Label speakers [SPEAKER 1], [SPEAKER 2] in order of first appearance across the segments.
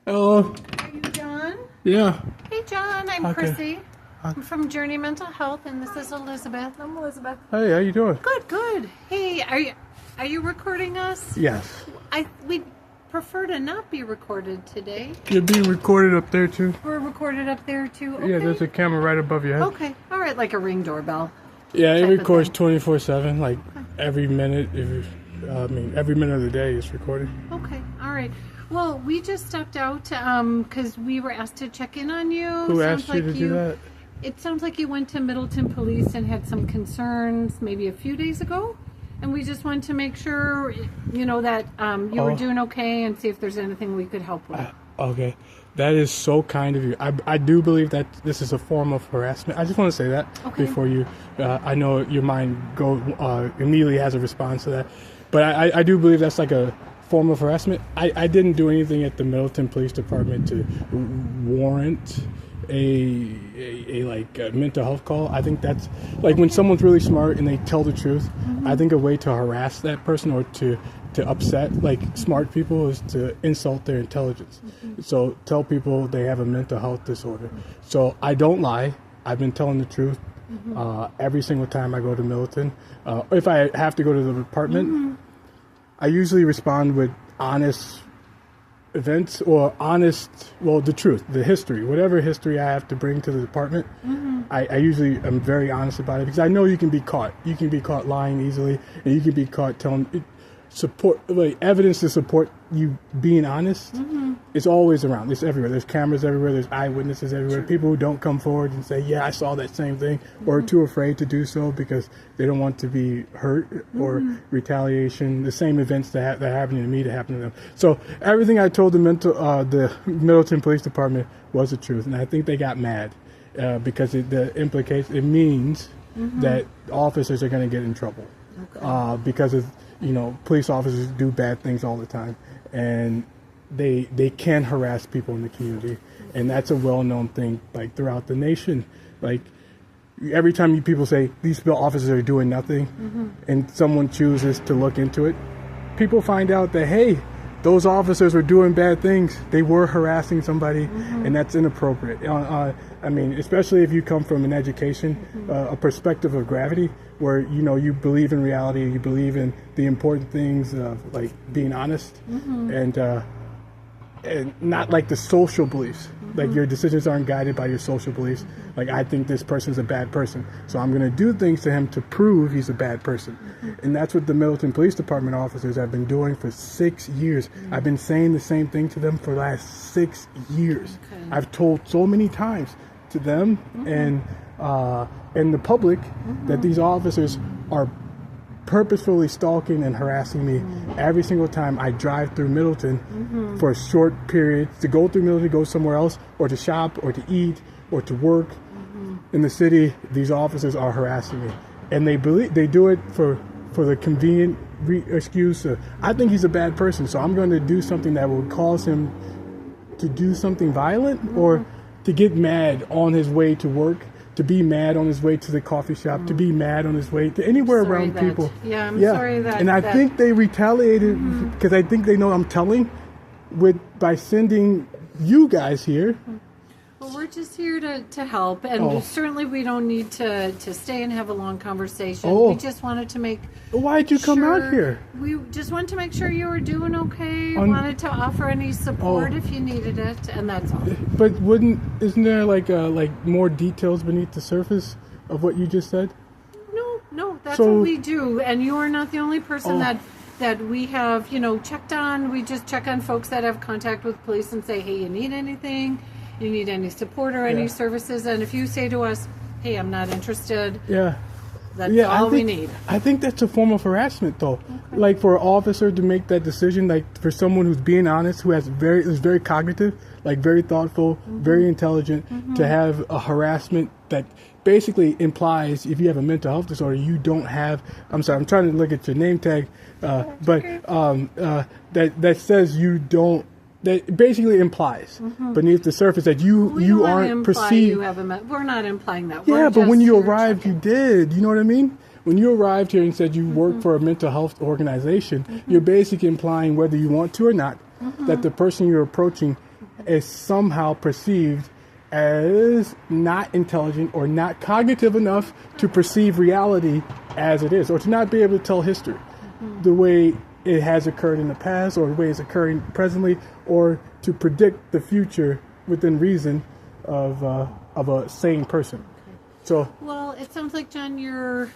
[SPEAKER 1] Hello.
[SPEAKER 2] Are you John?
[SPEAKER 1] Yeah.
[SPEAKER 2] Hey John, I'm
[SPEAKER 1] Okay.
[SPEAKER 2] Chrissy. I'm from Journey Mental Health, and this is Elizabeth. I'm Elizabeth.
[SPEAKER 1] Hey, how you doing?
[SPEAKER 2] Good, good. Hey, are you recording us?
[SPEAKER 1] Yes.
[SPEAKER 2] We prefer to not be recorded today.
[SPEAKER 1] You're being recorded up there too.
[SPEAKER 2] We're recorded up there too. Okay.
[SPEAKER 1] Yeah, there's a camera right above your head.
[SPEAKER 2] Okay. All right, like a Ring doorbell.
[SPEAKER 1] Yeah, it
[SPEAKER 2] type of
[SPEAKER 1] records
[SPEAKER 2] thing.
[SPEAKER 1] 24/7. Like every minute. Every minute of the day is recorded.
[SPEAKER 2] Okay. All right. Well, we just stepped out because we were asked to check in on you.
[SPEAKER 1] Who
[SPEAKER 2] Sounds
[SPEAKER 1] asked you to do that?
[SPEAKER 2] It sounds like you went to Middleton Police and had some concerns maybe a few days ago. And we just wanted to make sure, that you were doing okay and see if there's anything we could help with.
[SPEAKER 1] Okay. That is so kind of you. I do believe that this is a form of harassment. I just want to say that before you. I know your mind immediately has a response to that. But I do believe that's like a form of harassment. I didn't do anything at the Middleton Police Department to warrant a mental health call. I think that's like when someone's really smart and they tell the truth. I think a way to harass that person or to upset like smart people is to insult their intelligence. So tell people they have a mental health disorder. So I don't lie. I've been telling the truth every single time I go to Middleton. If I have to go to the department, I usually respond with honest events or the truth, the history, whatever history I have to bring to the department. I usually am very honest about it because I know you can be caught. You can be caught lying easily, and you can be caught telling evidence to support you being honest. It's always around. It's everywhere. There's cameras everywhere. There's eyewitnesses everywhere. People who don't come forward and say, yeah, I saw that same thing, or are too afraid to do so because they don't want to be hurt or retaliation. The same events that happen to me to happen to them. So everything I told the Middleton Police Department was the truth, and I think they got mad because it means that officers are going to get in trouble because of police officers do bad things all the time, and they can harass people in the community, and that's a well-known thing like throughout the nation. Like every time people say these officers are doing nothing and someone chooses to look into it, people find out that hey, those officers were doing bad things. They were harassing somebody, and that's inappropriate. Especially if you come from an education, a perspective of gravity, where you believe in reality, you believe in the important things of like being honest, and not like the social beliefs. Like your decisions aren't guided by your social beliefs. Like I think this person's a bad person, so I'm going to do things to him to prove he's a bad person. And that's what the Middleton Police Department officers have been doing for 6 years. I've been saying the same thing to them for the last 6 years. I've told so many times to them and the public that these officers are purposefully stalking and harassing me every single time I drive through Middleton for a short period, to go through Middleton, go somewhere else, or to shop, or to eat, or to work in the city. These officers are harassing me, and they do it for the convenient excuse. I think he's a bad person, so I'm going to do something that will cause him to do something violent or to get mad on his way to work, to be mad on his way to the coffee shop, to be mad on his way to anywhere around people.
[SPEAKER 2] I'm sorry that.
[SPEAKER 1] And I think they retaliated because I think they know I'm telling by sending you guys here.
[SPEAKER 2] Well, we're just here to help, and certainly we don't need to stay and have a long conversation. We just wanted to make.
[SPEAKER 1] Why'd you come out here?
[SPEAKER 2] We just wanted to make sure you were doing okay. Wanted to offer any support if you needed it, and that's all.
[SPEAKER 1] But isn't there like more details beneath the surface of what you just said?
[SPEAKER 2] No, that's what we do, and you are not the only person that we have checked on. We just check on folks that have contact with police and say, hey, you need anything? You need any support or any services? And if you say to us, hey, I'm not interested, that's all we need. I
[SPEAKER 1] think that's a form of harassment, though. Like for an officer to make that decision, like for someone who's being honest, who is very cognitive, like very thoughtful, very intelligent, to have a harassment that basically implies if you have a mental health disorder, you don't have. I'm sorry, I'm trying to look at your name tag, that says you don't. That basically implies beneath the surface that you aren't perceived.
[SPEAKER 2] We're not implying that.
[SPEAKER 1] Yeah, but when you arrived, you did. You know what I mean? When you arrived here and said you work for a mental health organization, you're basically implying whether you want to or not that the person you're approaching is somehow perceived as not intelligent or not cognitive enough to perceive reality as it is, or to not be able to tell history the way it has occurred in the past, or the way it's occurring presently, or to predict the future within reason of a sane person. So,
[SPEAKER 2] well, it sounds like, John, you're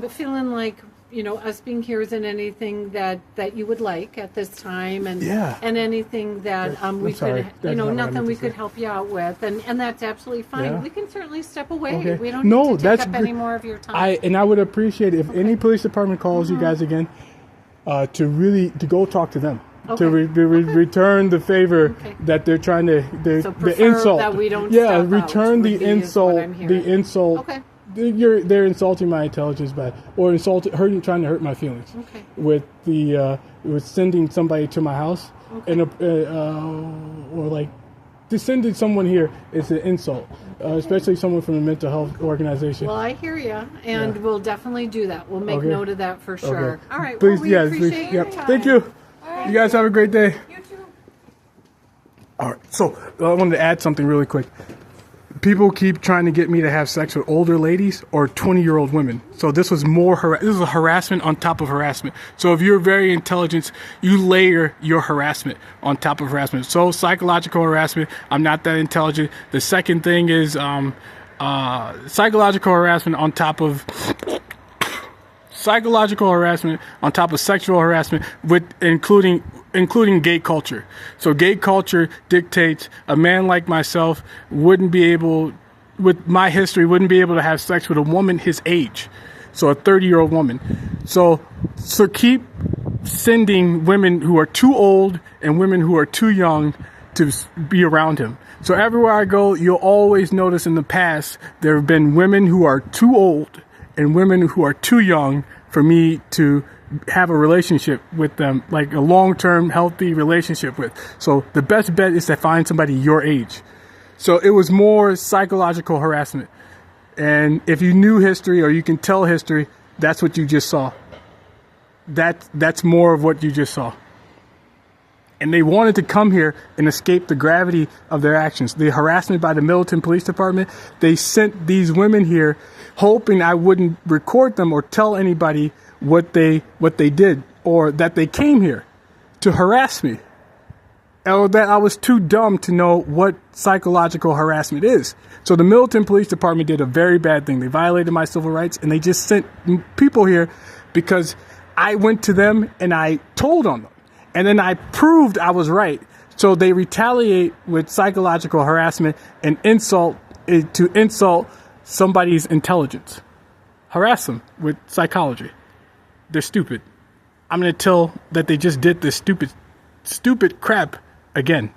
[SPEAKER 2] feeling like, you know, us being here isn't anything that you would like at this time, and anything that we could, you know, nothing we could help you out with, and that's absolutely fine. Yeah. We can certainly step away. Okay. We don't need to take up any more of your time.
[SPEAKER 1] I would appreciate it if any police department calls you guys again, to go talk to them. Okay. To return the favor that they're trying to, the insult.
[SPEAKER 2] That we don't
[SPEAKER 1] return the insult. The insult. Okay. They're insulting my intelligence or trying to hurt my feelings. Okay. With sending somebody to my house, and or like to sending someone here is an insult, especially someone from a mental health organization.
[SPEAKER 2] Well, I hear you, and we'll definitely do that. We'll make note of that for sure.
[SPEAKER 1] Okay.
[SPEAKER 2] All right.
[SPEAKER 1] Please,
[SPEAKER 2] well, we appreciate your time.
[SPEAKER 1] Thank you. Right. You guys have a great day.
[SPEAKER 2] You too.
[SPEAKER 1] All right. So I wanted to add something really quick. People keep trying to get me to have sex with older ladies or 20-year-old women. So this was this is a harassment on top of harassment. So if you're very intelligent, you layer your harassment on top of harassment. So psychological harassment, I'm not that intelligent. The second thing is psychological harassment on top of sexual harassment, with including gay culture. So gay culture dictates a man like myself wouldn't be able to have sex with a woman his age. So a 30-year-old woman. So keep sending women who are too old and women who are too young to be around him. So everywhere I go, you'll always notice in the past there have been women who are too old and women who are too young for me to have a relationship with them, like a long-term healthy relationship with. So the best bet is to find somebody your age. So it was more psychological harassment. And if you knew history or you can tell history, that's what you just saw. That's more of what you just saw. And they wanted to come here and escape the gravity of their actions. The harassment by the Middleton Police Department, they sent these women here hoping I wouldn't record them or tell anybody what they did, or that they came here to harass me. Or that I was too dumb to know what psychological harassment is. So the Middleton Police Department did a very bad thing. They violated my civil rights, and they just sent people here because I went to them and I told on them. And then I proved I was right. So they retaliate with psychological harassment and insult somebody's intelligence. Harass them with psychology. They're stupid. I'm going to tell that they just did this stupid crap again.